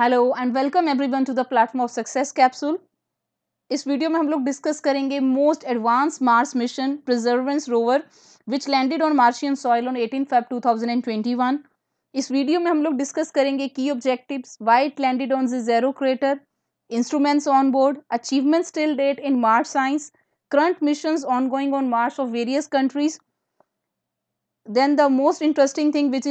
Hello and welcome everyone to the platform of success capsule. इस video में हम लोग डिस्कस करेंगे most advance Mars mission Perseverance rover which landed on Martian soil on 18 Feb 2021। इस video में हम लोग डिस्कस करेंगे की objectives, why it landed on Jezero crater, instruments on board, achievements till date in Mars science, current missions ongoing on Mars of various countries. Then the most interesting thing which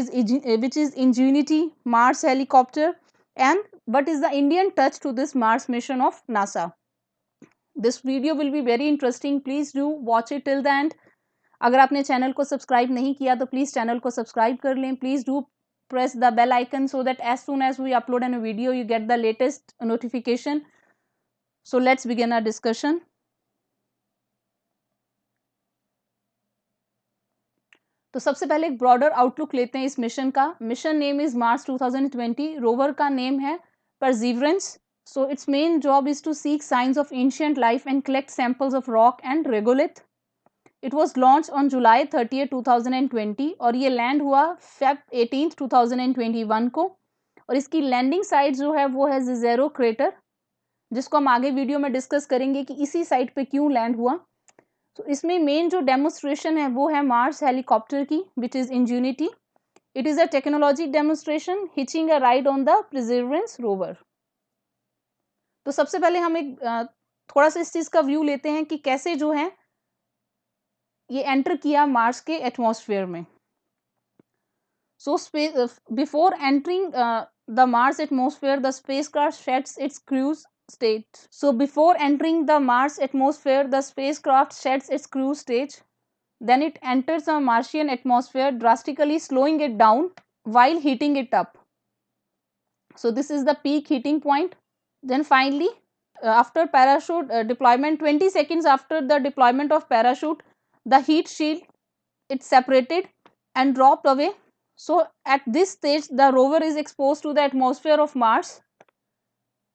is Ingenuity Mars helicopter, and what is the Indian touch to this Mars mission of NASA. This video will be very interesting. Please do watch it till the end. अगर आपने channel को subscribe नहीं किया तो please channel को subscribe कर लें. Please do press the bell icon so that as soon as we upload a video you get the latest notification. So let's begin our discussion. तो सबसे पहले एक ब्रॉडर आउटलुक लेते हैं इस मिशन का. Mission name is Mars 2020. Rover का name है Perseverance. So its main job is to seek science of ancient life and collect samples of rock and regolith. It was launch on July 30, 2020 और ये land हुआ Feb 18, 2021 को. और इसकी landing site जो है वो है ज़ेरो क्रेटर, जिसको हम आगे वीडियो में डिस्कस करेंगे कि इसी साइट पे क्यों लैंड हुआ. तो इसमें मेन जो डेमोन्स्ट्रेशन है वो है मार्स हेलीकॉप्टर की, which is Ingenuity. It is a technology demonstration hitching a ride on the Perseverance rover. तो सबसे पहले हम एक थोड़ा सा इस चीज का व्यू लेते हैं कि कैसे जो है ये एंटर किया मार्स के एटमॉस्फेयर में. So before entering the Mars atmosphere the spacecraft shades it's cruise state. So before entering the Mars atmosphere, the spacecraft sheds its cruise stage. Then it enters the Martian atmosphere, drastically slowing it down while heating it up. So this is the peak heating point. Then finally, after parachute deployment, 20 seconds after the deployment of parachute, the heat shield, it separated and dropped away. So at this stage, the rover is exposed to the atmosphere of Mars.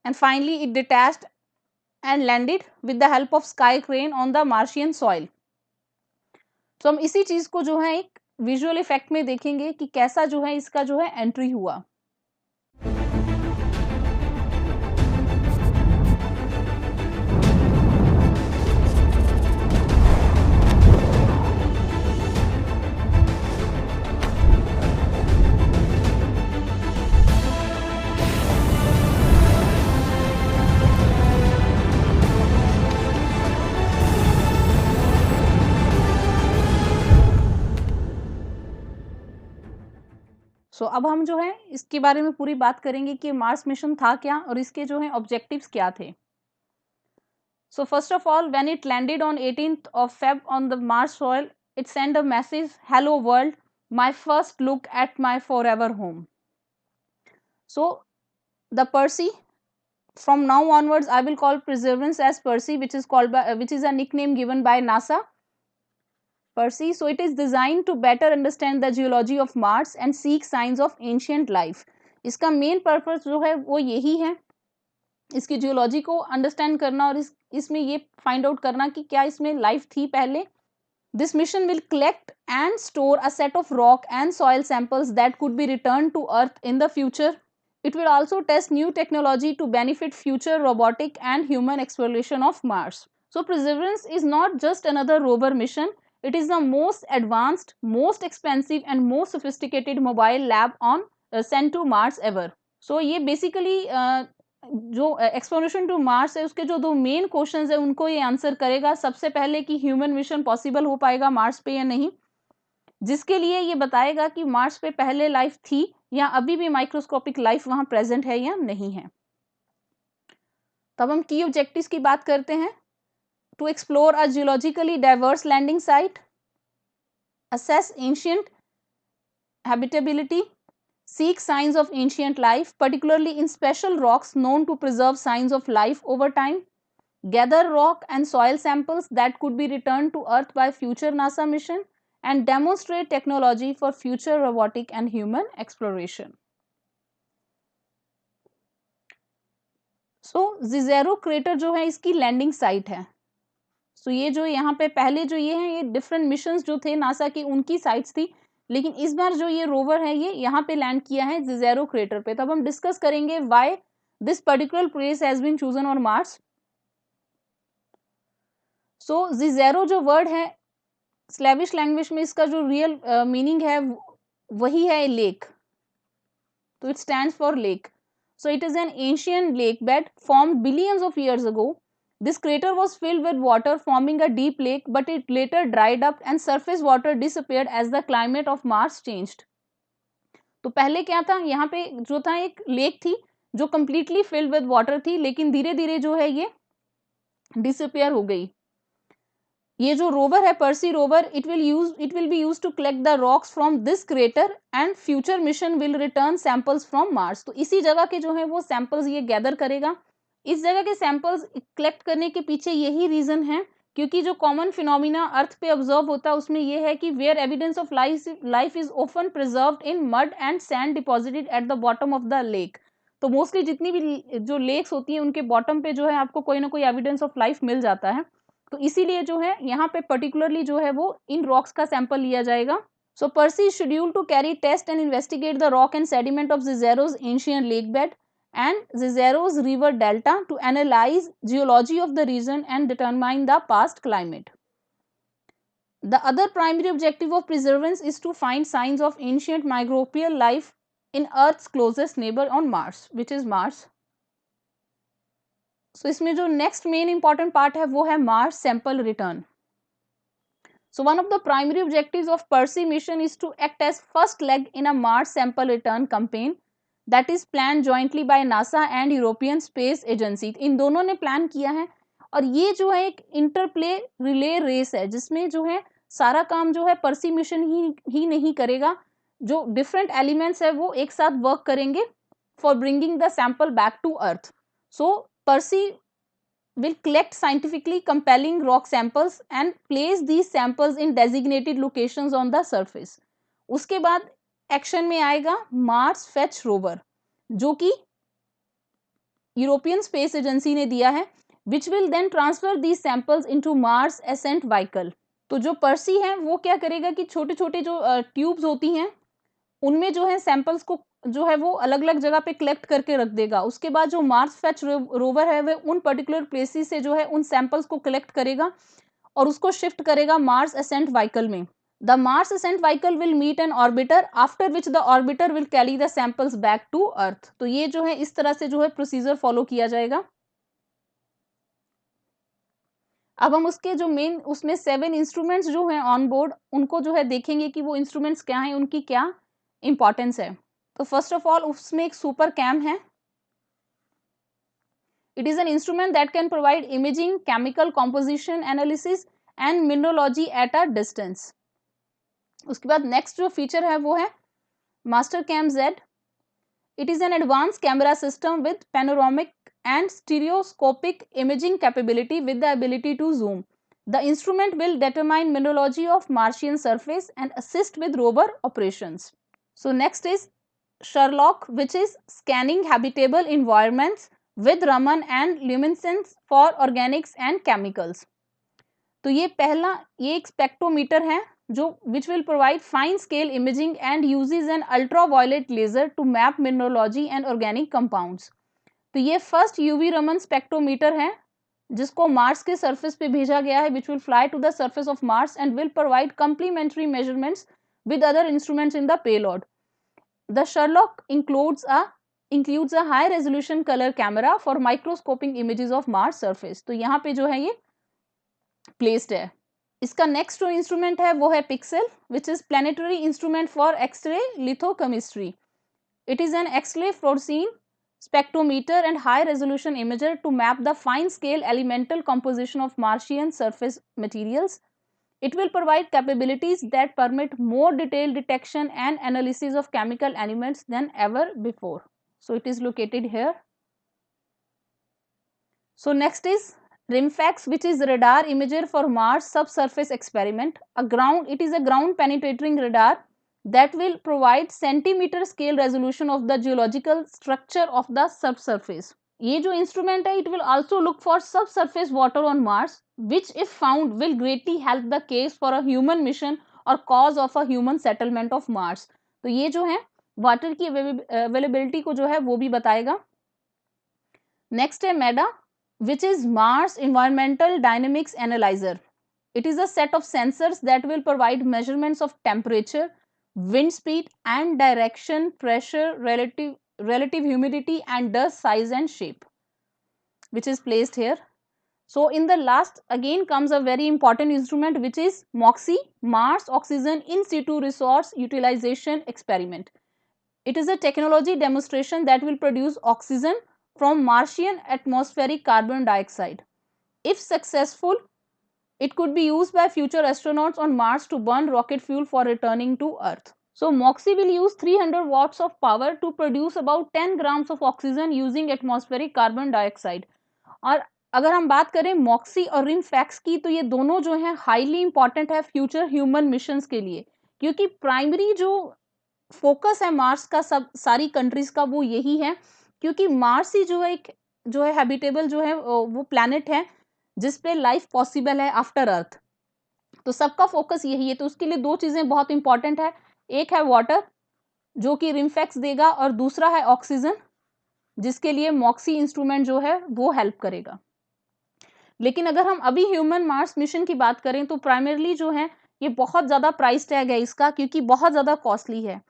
And finally it detached and landed with the help of sky crane on the Martian soil. तो हम इसी चीज को जो है एक visual effect में देखेंगे कि कैसा जो है इसका जो है एंट्री हुआ. सो अब हम जो है इसके बारे में पूरी बात करेंगे कि मार्स मिशन था क्या और इसके जो है ऑब्जेक्टिव्स क्या थे. So first of all, when it landed on 18th of Feb on the Mars soil, it send a message, hello world, my first look at my forever home. So the pursed, from now onwards I will call Perseverance as Percy, which is a nickname given by NASA. Percy. So it is designed to better understand the geology of Mars and seek signs of ancient life. इसका main purpose जो है वो यही है, इसकी geology को understand करना और इसमें ये फाइंड आउट करना कि क्या इसमें लाइफ थी पहले. This mission will collect and store a set of rock and soil samples that could be returned to Earth in the future. It will also test new technology to benefit future robotic and human exploration of Mars. So Perseverance is not just another rover mission. It is the most advanced, most expensive and most sophisticated mobile lab on sent to Mars ever. So ये basically जो exploration to Mars है उसके जो दो main questions है उनको ये answer करेगा. सबसे पहले कि ह्यूमन मिशन पॉसिबल हो पाएगा मार्स पे या नहीं, जिसके लिए ये बताएगा कि मार्स पे पहले लाइफ थी या अभी भी माइक्रोस्कोपिक लाइफ वहां प्रेजेंट है या नहीं है. तब हम की ऑब्जेक्टिव्स की बात करते हैं. To explore a geologically diverse landing site, assess ancient habitability, seek signs of ancient life, particularly in special rocks known to preserve signs of life over time, gather rock and soil samples that could be returned to Earth by future NASA mission, and demonstrate technology for future robotic and human exploration. So, zero crater जो है इसकी landing site है. सो ये जो यहाँ पे पहले जो ये है ये डिफरेंट मिशंस जो थे नासा की उनकी साइट्स थी, लेकिन इस बार जो ये रोवर है ये यहाँ पे लैंड किया है ज़ेरो क्रेटर पे. तब हम डिस्कस करेंगे why This particular place has been chosen on Mars. So Zero जो वर्ड है स्लैविश लैंग्वेज में, इसका जो रियल मीनिंग है वही है लेक. तो it stands for lake. So it is an ancient lake bed formed billions of years ago. This crater was filled with water, forming a deep lake, but it later dried up and surface water disappeared as the climate of Mars changed. तो पहले क्या था, यहाँ पे जो था एक lake थी जो completely filled with water थी, लेकिन धीरे धीरे जो है ये disappear हो गई. ये जो रोवर है Percy rover, it will be use to collect the rocks from this crater and future mission will return samples from Mars. तो इसी जगह के जो है वो सैंपल्स ये गैदर करेगा. इस जगह के सैंपल्स कलेक्ट करने के पीछे यही रीजन है, क्योंकि जो कॉमन फिनोमिना अर्थ पे ऑब्जर्व होता है उसमें यह है कि where evidence of life is often preserved in mud and sand deposited at the bottom of the lake. तो मोस्टली जितनी भी जो लेक्स होती हैं उनके बॉटम पे जो है आपको कोई ना कोई एविडेंस ऑफ लाइफ मिल जाता है. तो इसीलिए जो है यहाँ पे पर्टिकुलरली जो है वो इन रॉक्स का सैंपल लिया जाएगा. So Percy is scheduled to carry test and investigate the rock and sediment of Zizero's ancient lake bed and Zizero's river delta to analyze geology of the region and determine the past climate. The other primary objective of preservance is to find signs of ancient microbial life in Earth's closest neighbor on Mars, which is Mars. So इसमें जो next main important part है वो है Mars sample return. So one of the primary objectives of Percy mission is to act as first leg in a Mars sample return campaign that is planned jointly by NASA and European Space Agency. इन दोनों ने plan किया है और ये जो है एक interplay relay race है जिसमें जो है सारा काम जो है पर्सी मिशन ही नहीं करेगा, जो डिफरेंट एलिमेंट्स है वो एक साथ वर्क करेंगे for bringing the sample back to Earth. So Percy will collect scientifically compelling rock samples and place these samples in designated locations on the surface. उसके बाद एक्शन में आएगा मार्स फेच रोवर जो कि यूरोपियन स्पेस एजेंसी ने दिया है, which will then transfer these samples into Mars ascent vehicle. तो जो पर्सी है वो क्या करेगा कि छोटे छोटे जो ट्यूब्स होती हैं उनमें जो है सैंपल्स को जो है वो अलग अलग जगह पे कलेक्ट करके रख देगा. उसके बाद जो मार्स फेच रोवर है वह उन पर्टिकुलर प्लेसेस से जो है उन सैंपल्स को कलेक्ट करेगा और उसको शिफ्ट करेगा मार्स असेंट व्हीकल में. The Mars ascent vehicle will meet an orbiter after which the orbiter will carry the samples back to Earth. तो ये जो है इस तरह से जो है प्रोसीजर फॉलो किया जाएगा. अब हम उसके जो मेन उसमें 7 इंस्ट्रूमेंट्स जो हैं ऑन बोर्ड उनको जो है देखेंगे कि वो इंस्ट्रूमेंट्स क्या हैं, उनकी क्या इंपॉर्टेंस है. तो फर्स्ट ऑफ ऑल उसमें एक सुपर कैम है. It is an instrument that can provide imaging, chemical composition analysis and mineralogy at a distance. उसके बाद नेक्स्ट जो फीचर है वो है master cam Z. It is an advance camera system with panoramic and stereoscopic imaging capability with the ability to zoom. The instrument will determine mineralogy of Martian surface and assist with rover operations. So next is Sherlock, which is scanning habitable environments with Raman and luminescence for organics and chemicals. तो ये एक spectrometer है जो which will provide fine scale imaging and uses an ultraviolet laser to map mineralogy and organic compounds. तो ये first UV Raman spectrometer है जिसको Mars के सरफेस पे भेजा गया है, which will fly to the surface of Mars and will provide complementary measurements with other instruments in the payload. The Sherlock includes a high resolution color camera for microscoping images of Mars surface. तो यहाँ पे जो है ये placed है. इसका next जो instrument है वो है pixel, which is planetary instrument for X-ray lithochemistry. It is an X-ray fluorescein spectrometer and high resolution imager to map the fine scale elemental composition of Martian surface materials. It will provide capabilities that permit more detailed detection and analysis of chemical elements than ever before. So it is located here. So next is RIMFAX, which is radar imager for Mars subsurface experiment. It is a ground penetrating radar that will provide centimeter scale resolution of the geological structure of the subsurface. ये जो instrument है it will also look for subsurface water on Mars, which if found will greatly help the case for a human mission or cause of a human settlement of Mars. तो ये जो है water की availability को जो है वो भी बताएगा. नेक्स्ट है MEDA, which is Mars Environmental Dynamics Analyzer. It is a set of sensors that will provide measurements of temperature, wind speed and direction, pressure, relative humidity and dust size and shape, which is placed here. So in the last again comes a very important instrument, which is MOXIE, Mars Oxygen In Situ Resource Utilization Experiment. It is a technology demonstration that will produce oxygen from Martian atmospheric carbon dioxide. If successful, it could be used by future astronauts on Mars to burn rocket fuel for returning to Earth. So MOXIE will use 300 watts of power to produce about 10 grams of oxygen using atmospheric carbon dioxide. और अगर हम बात करें MOXIE और RIMFAX की, तो ये दोनों जो हैं हाईली इंपॉर्टेंट है फ्यूचर ह्यूमन मिशंस के लिए, क्योंकि प्राइमरी जो फोकस है मार्स का सब सारी कंट्रीज का वो यही है, क्योंकि मार्स ही जो है एक जो है हैबिटेबल जो है वो प्लैनेट है जिस पे लाइफ पॉसिबल है आफ्टर अर्थ। तो सबका फोकस यही है। तो उसके लिए दो चीजें बहुत इंपॉर्टेंट है, एक है वाटर जो कि रिमफैक्स देगा और दूसरा है ऑक्सीजन जिसके लिए मॉक्सी इंस्ट्रूमेंट जो है वो हेल्प करेगा। लेकिन अगर हम अभी ह्यूमन मार्स मिशन की बात करें तो प्राइमरली जो है ये बहुत ज़्यादा प्राइस टैग है इसका, क्योंकि बहुत ज़्यादा कॉस्टली है।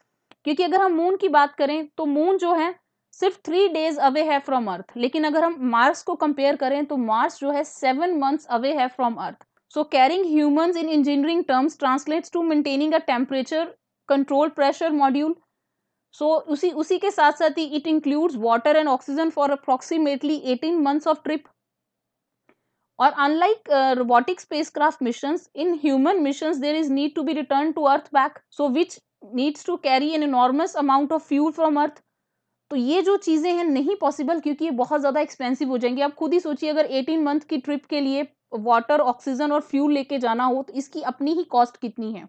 क्योंकि अगर हम मून की बात करें तो मून जो है सिर्फ 3 डेज अवे है फ्रॉम अर्थ, लेकिन अगर हम मार्स को कंपेयर करें तो मार्स जो है 7 मंथ्स अवे है from earth. So carrying humans in engineering terms translates to maintaining a temperature control pressure module. So उसी के साथ साथ ही it includes water and oxygen for approximately 18 months of trip. और unlike robotic spacecraft missions, in human missions there is need to be returned to earth back, so which needs to carry an enormous amount of fuel from earth. तो ये जो चीजें हैं नहीं possible, क्योंकि ये बहुत ज्यादा एक्सपेंसिव हो जाएंगी। आप खुद ही सोचिए अगर 18 मंथ की ट्रिप के लिए वाटर ऑक्सीजन और फ्यूल लेके जाना हो तो इसकी अपनी ही कॉस्ट कितनी है।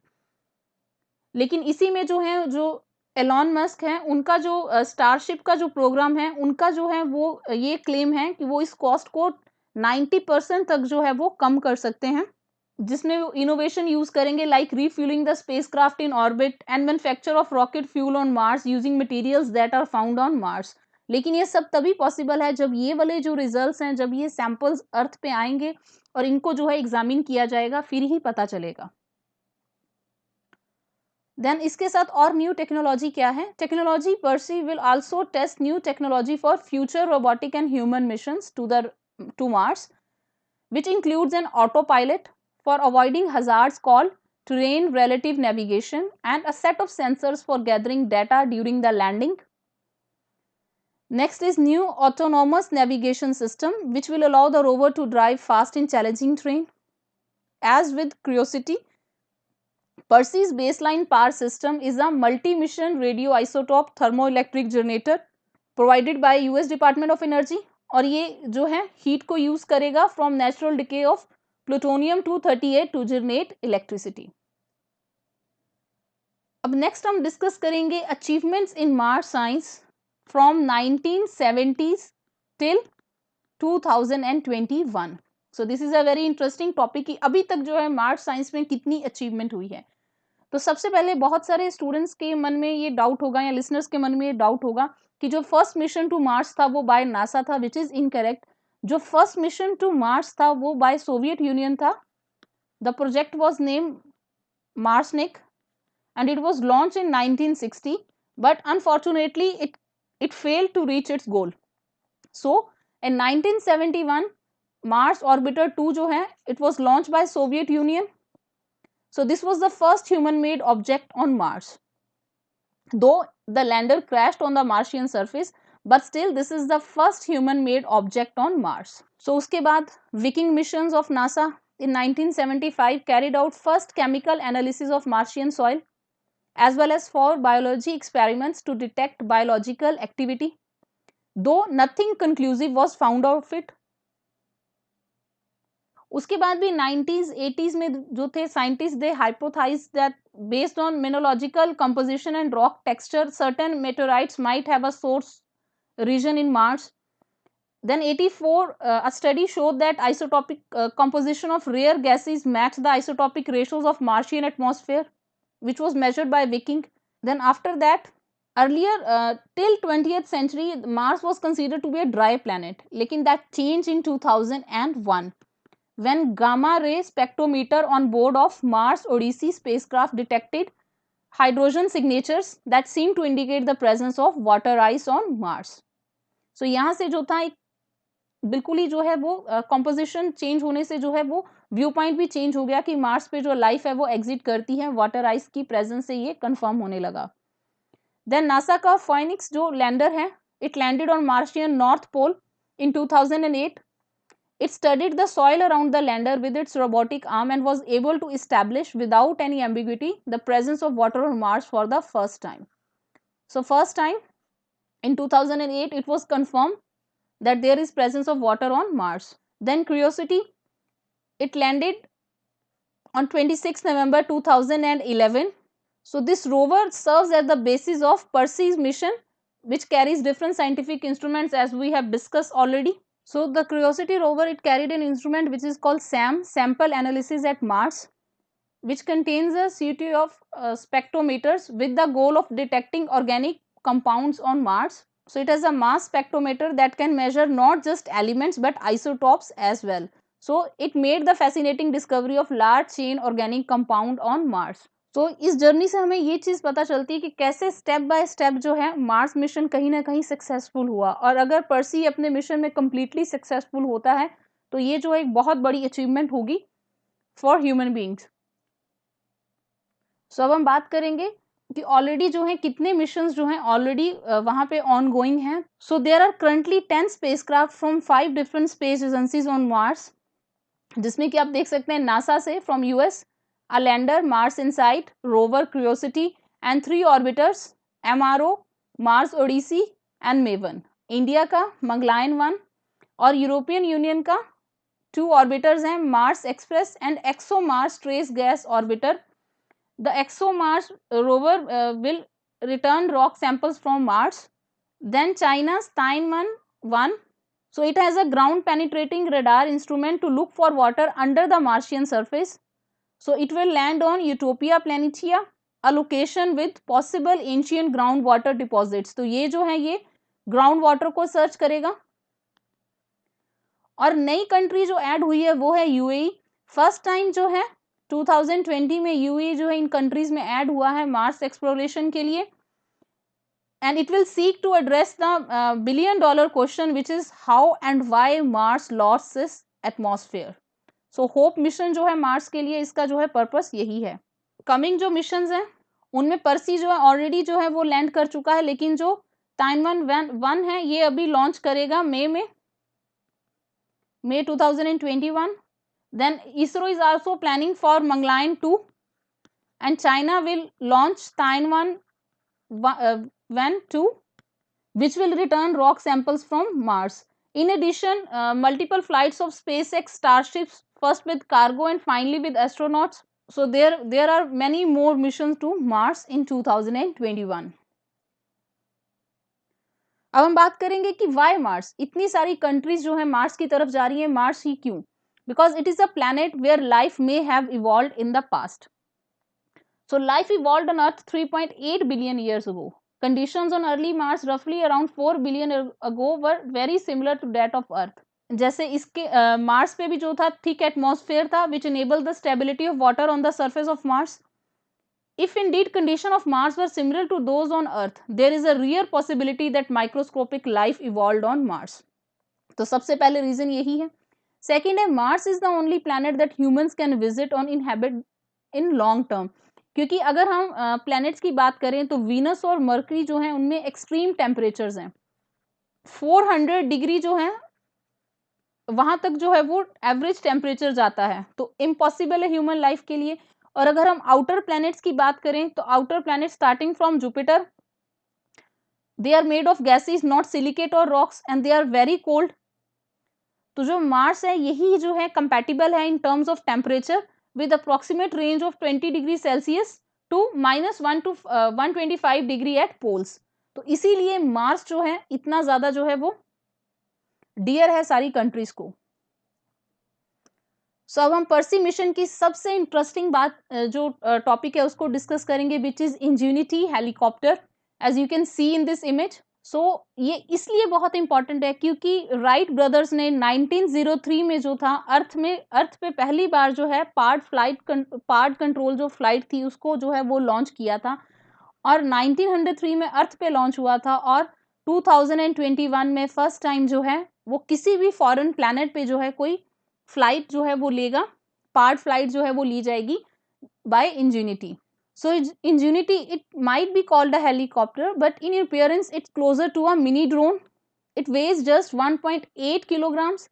लेकिन इसी में जो है जो एलॉन मस्क है उनका जो स्टारशिप का जो प्रोग्राम है उनका जो है वो ये क्लेम है कि वो इस कॉस्ट को 90% तक जो है वो कम कर सकते हैं, जिसमें वो इनोवेशन यूज करेंगे like refuelling the spacecraft in orbit and manufacture of rocket fuel on Mars using materials that are found on Mars. लेकिन ये सब तभी पॉसिबल है जब ये वाले जो रिजल्ट्स हैं, जब ये सैंपल्स अर्थ पे आएंगे और इनको जो है एग्जामिन किया जाएगा, फिर ही पता चलेगा। देन इसके साथ और न्यू टेक्नोलॉजी क्या है, technology Percy will also test new technology for future robotic and human missions to Mars, which includes an autopilot for avoiding hazards called terrain relative navigation and a set of sensors for gathering data during the landing. Next is new autonomous navigation system which will allow the rover to drive fast in challenging terrain. As with Curiosity, Perseus baseline power system is a multi-mission radioisotope thermoelectric generator provided by US Department of Energy, और ये जो है heat को use करेगा from natural decay of plutonium 238 to generate electricity. अब next हम discuss करेंगे achievements in Mars science from 1970s till 2021। So this is a very interesting topic कि अभी तक जो है मार्स साइंस में कितनी अचीवमेंट हुई है। तो सबसे पहले बहुत सारे स्टूडेंट्स के मन में ये डाउट होगा या लिसनर्स के मन में ये डाउट होगा कि जो फर्स्ट मिशन टू मार्स था वो बाय नासा था, विच इज इनकरेक्ट। जो फर्स्ट मिशन टू मार्स था वो बाय सोवियत यूनियन था। The project was name Marsnik and it was launch in 1960, but unfortunately it failed to reach its goal. So in 1971 Mars orbiter 2 जो है it was launch by Soviet Union. So this was the first human-made object on Mars. Though the lander crashed on the Martian surface, but still this is the first human-made object on Mars. So उसके बाद Viking missions of NASA in 1975 carried out first chemical analysis of Martian soil as well as for biology experiments to detect biological activity. Though nothing conclusive was found out of it. उसके बाद भी 90s 80s में जो थे scientist they hypothesise that based on mineralogical composition and rock texture certain meteorites might have a source region in Mars. Then 84 a study showed that isotopic composition of rare gases matched the isotopic ratios of Martian atmosphere, which was measured by Viking. Then after that Earlier, till 20th century, Mars was considered to be a dry planet. लेकिन that changed in 2001 when gamma ray spectrometer on board of Mars Odyssey spacecraft detected hydrogen signatures that seem to indicate the presence of water ice on Mars. So यहाँ से जो था एक बिल्कुल ही जो है वो कॉम्पोजिशन चेंज होने से जो है वो व्यू पॉइंट भी चेंज हो गया कि मार्स पे जो लाइफ है वो एग्जिट करती है, वाटर आइस की प्रेजेंस से ये कंफर्म होने लगा. देन नासा का फाइनिक्स जो लैंडर है, it landed on Martian north pole in 2008. It studied the soil around the lander with its robotic arm and was able to establish without any ambiguity the presence of water on Mars for the first time. So first time in 2008 it was confirmed that there is presence of water on Mars. Then Curiosity, it landed on 26 November 2011. So this rover serves as the basis of Perseus mission, which carries different scientific instruments as we have discussed already. So the Curiosity rover, it carried an instrument which is called SAM, Sample Analysis at Mars, which contains a suite of spectrometers with the goal of detecting organic compounds on Mars. So it has a mass spectrometer that can measure not just elements but isotopes as well. So it made the fascinating discovery of large chain organic compound on Mars. तो इस journey से हमें ये चीज़ पता चलती है कि कैसे स्टेप बाय स्टेप जो है मार्स मिशन कहीं ना कहीं सक्सेसफुल हुआ, और अगर पर्सी अपने मिशन में कम्प्लीटली सक्सेसफुल होता है तो ये जो एक बहुत बड़ी अचीवमेंट होगी फॉर ह्यूमन बींग्स. सो अब हम बात करेंगे कि ऑलरेडी जो है कितने मिशंस जो हैं ऑलरेडी वहाँ पे ऑन गोइंग हैं. So there are currently 10 spacecraft from 5 different space agencies on Mars, जिसमें कि आप देख सकते हैं नासा से from US a lander Mars Insight, rover Curiosity and 3 orbiters MRO Mars Odyssey and Maven. India का मंगलायन 1 और यूरोपियन यूनियन का 2 ऑर्बिटर्स हैं Mars Express and ExoMars trace gas orbiter. The ExoMars rover will return rock samples from Mars. Then China's Tianwen 1. So it has a ground penetrating radar instrument to look for water under the Martian surface. So it will land on Utopia Planitia, a location with possible ancient groundwater deposits. तो ये जो है ये ground water को search करेगा. और नई country जो ऐड हुई है वो है यूएई. फर्स्ट टाइम जो है 2020 में यूएई जो है इन कंट्रीज में ऐड हुआ है मार्स एक्सप्लोरेशन के लिए. And it will seek to address the $1 billion question which is how and why Mars lost its atmosphere. So Hope mission जो है मार्स के लिए इसका जो है पर्पस यही है. कमिंग जो मिशंस हैं उनमें पर्सी जो है ऑलरेडी जो है वो लैंड कर चुका है, लेकिन जो टाइनवन 1 है ये अभी लॉन्च करेगा मई 2021. Then ISRO is also planning for Mangalyaan 2 and China will launch Tianwen 2 which will return rock samples from Mars. In addition, multiple flights of SpaceX Starships, first with cargo and finally with astronauts. So there are many more missions to Mars in 2021. अब हम बात करेंगे कि Y Mars. इतनी सारी countries जो है Mars की तरफ जा रही है, मार्स ही क्यों? Because it is a planet where life may have evolved in the past. So life evolved on Earth 3.8 billion years ago. Conditions on early Mars roughly around 4 billion ago were very similar to that of Earth. जैसे इसके Mars पे भी जो था thick atmosphere था which enabled the stability of water on the surface of Mars. If indeed conditions of Mars were similar to those on Earth, there is a rare possibility that microscopic life evolved on Mars. तो सबसे पहले reason यही है. Second है Mars is the only planet that humans can visit on inhabit in long term. क्योंकि अगर हम planets की बात करें तो वीनस और मर्करी जो है उनमें एक्सट्रीम टेम्परेचर्स हैं. 400 डिग्री जो है वहां तक जो है वो एवरेज टेम्परेचर जाता है, तो इम्पॉसिबल है ह्यूमन लाइफ के लिए. और अगर हम आउटर प्लैनेट्स की बात करें तो outer planet starting from Jupiter, they are made of gases not silicate और rocks and they are very cold. तो जो मार्स है यही जो है कंपैटिबल है in terms of temperature with approximate range of 20 degree Celsius to -1 to 125 degree at poles. तो इसीलिए मार्स जो है इतना ज्यादा जो है वो डियर है सारी कंट्रीज को. सो अब हम पर्सी मिशन की सबसे इंटरेस्टिंग बात जो टॉपिक है उसको डिस्कस करेंगे, which is ingenuity helicopter. as you can see in this image. So ये इसलिए बहुत इंपॉर्टेंट है क्योंकि राइट ब्रदर्स ने 1903 में जो था अर्थ पे पहली बार जो है पार्ट कंट्रोल जो फ्लाइट थी उसको जो है वो लॉन्च किया था, और 1903 में अर्थ पे लॉन्च हुआ था, और 2021 में फर्स्ट टाइम जो है वो किसी भी फॉरेन प्लैनेट पे जो है कोई फ्लाइट जो है वो लेगा, पार्ट फ्लाइट जो है वो ली जाएगी by Ingenuity. So Ingenuity, it might be called a helicopter, but in appearance it's closer to a mini drone. It weighs just 1.8 kilograms,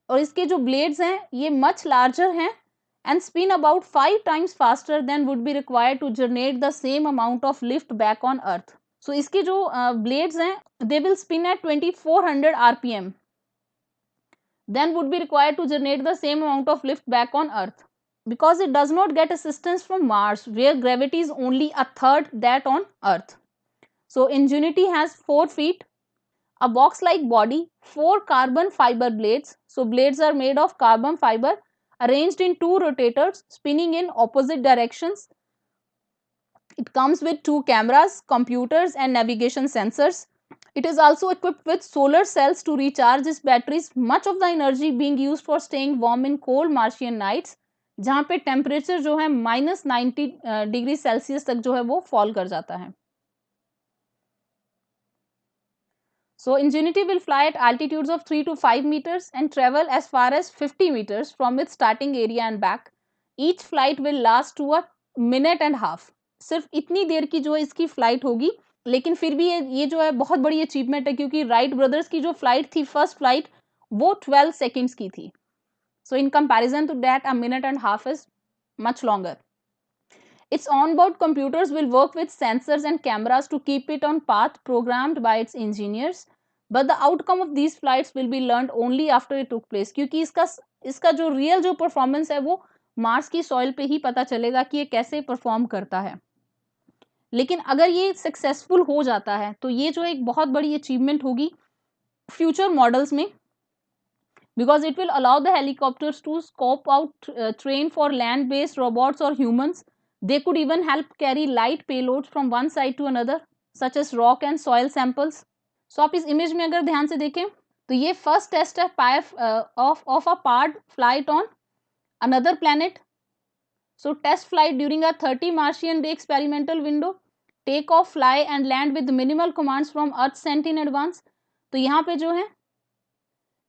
और इसके जो blades हैं ये much larger हैं and spin about 5 times faster than would be required to generate the same amount of lift back on Earth. So इसके जो blades हैं they will spin at 2400 RPM, then would be required to generate the same amount of lift back on Earth. Because it does not get assistance from Mars, where gravity is only a third that on Earth. So Ingenuity has 4 feet, a box-like body, 4 carbon fiber blades. So blades are made of carbon fiber arranged in 2 rotators spinning in opposite directions. It comes with 2 cameras, computers and navigation sensors. It is also equipped with solar cells to recharge its batteries, much of the energy being used for staying warm in cold Martian nights, जहाँ पे temperature जो है -90 degree Celsius तक जो है वो fall कर जाता है. So Ingenuity will fly at altitudes of 3 to 5 meters and travel as far as 50 meters from its starting area and back. Each flight will last to a minute and half. सिर्फ इतनी देर की जो है इसकी flight होगी, लेकिन फिर भी ये जो है बहुत बड़ी अचीवमेंट है क्योंकि राइट ब्रदर्स की जो फ्लाइट थी फर्स्ट फ्लाइट वो 12 सेकेंड्स की थी. So in comparison to that, a minute and a half is much longer. Its onboard computers will work with sensors and cameras to keep it on path programmed by its engineers. But the outcome of these flights will be learned only after it took place. क्योंकि इसका जो real जो performance है वो Mars की soil पे ही पता चलेगा कि ये कैसे परफॉर्म करता है. लेकिन अगर ये सक्सेसफुल हो जाता है तो ये जो एक बहुत बड़ी अचीवमेंट होगी फ्यूचर मॉडल्स में, because it will allow the helicopters to scope out train for land-based robots or humans. They could even help carry light payloads from one side to another, such as rock and soil samples. So आप इस image में अगर ध्यान से देखें तो ये first test है of a part flight on another planet. So test flight during a 30 Martian day experimental window. Take off, fly and land with minimal commands from Earth sent in advance. तो यहाँ पे जो है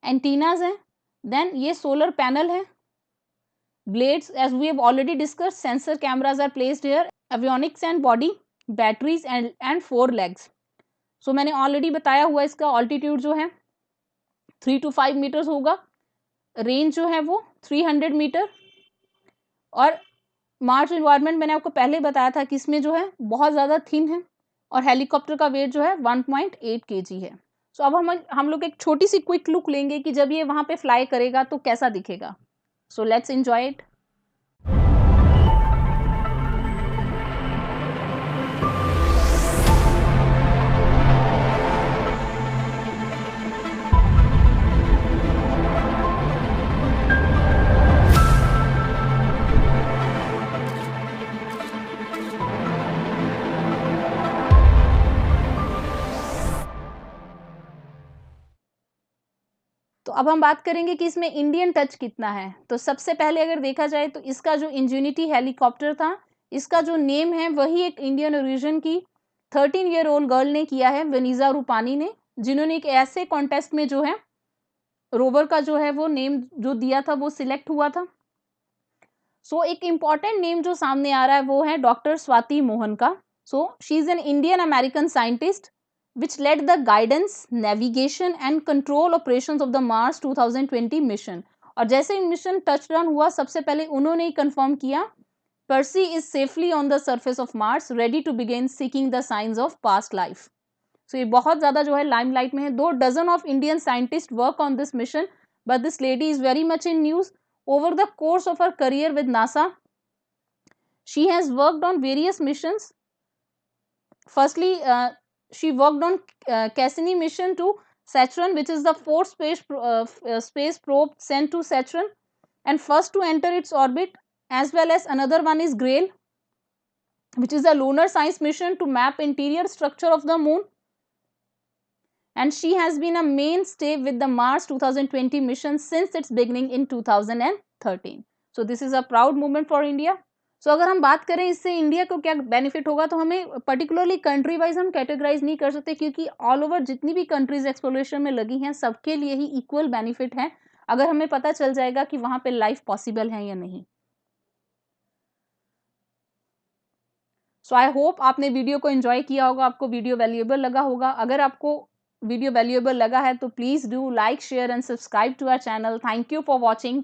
antennas हैं, then ये solar panel है, blades as we have already discuss, sensor cameras are placed here, avionics and body, batteries and 4 legs. So मैंने already बताया हुआ इसका ऑल्टीट्यूड जो है 3 to 5 मीटर्स होगा, रेंज जो है वो 300 मीटर, और मार्स इन्वायरमेंट मैंने आपको पहले बताया था कि इसमें जो है बहुत ज़्यादा थिन है, और हेलीकॉप्टर का वेट जो है 1.8 kg है. सो अब हम लोग एक छोटी सी क्विक लुक लेंगे कि जब ये वहाँ पे फ्लाई करेगा तो कैसा दिखेगा. So let's enjoy it. तो अब हम बात करेंगे कि इसमें इंडियन टच कितना है. तो सबसे पहले अगर देखा जाए तो इसका जो इंजेन्यूटी हेलीकॉप्टर था, इसका जो नेम है वही एक इंडियन ओरिजिन की 13-year-old गर्ल ने किया है, वनीजा रूपानी ने, जिन्होंने एक ऐसे कॉन्टेस्ट में जो है रोवर का जो है वो नेम जो दिया था वो सिलेक्ट हुआ था. सो एक इम्पॉर्टेंट नेम जो सामने आ रहा है वो है डॉक्टर स्वाति मोहन का. So she is an Indian American scientist which led the guidance, navigation and control operations of the Mars 2020 mission. और जैसे मिशन टचडाउन हुआ सबसे पहले उन्होंने ही कंफर्म किया Percy is safely on the surface of Mars, ready to begin seeking the science of past life. So ये बहुत ज़्यादा जो है लाइमलाइट में है. 2 dozen of Indian scientists work on this mission, but this lady is very much in news. Over the course of her career with NASA, she has worked on various missions. Firstly, she worked on Cassini mission to Saturn, which is the 4th space probe sent to Saturn and first to enter its orbit, as well as another one is Grail. which is a lunar science mission to map interior structure of the moon. And she has been a mainstay with the Mars 2020 mission since its beginning in 2013. So this is a proud moment for India. So अगर हम बात करें इससे India को क्या benefit होगा, तो हमें पर्टिकुलरली कंट्री वाइज हम कैटेगराइज नहीं कर सकते, क्योंकि ऑल ओवर जितनी भी कंट्रीज एक्सप्लोरेशन में लगी हैं सबके लिए ही इक्वल बेनिफिट है, अगर हमें पता चल जाएगा कि वहां पे लाइफ पॉसिबल है या नहीं. सो आई होप आपने वीडियो को एंजॉय किया होगा, आपको वीडियो वैल्यूएबल लगा होगा. अगर आपको वीडियो वैल्यूएबल लगा है तो please do like, share and subscribe to our channel. Thank you for watching.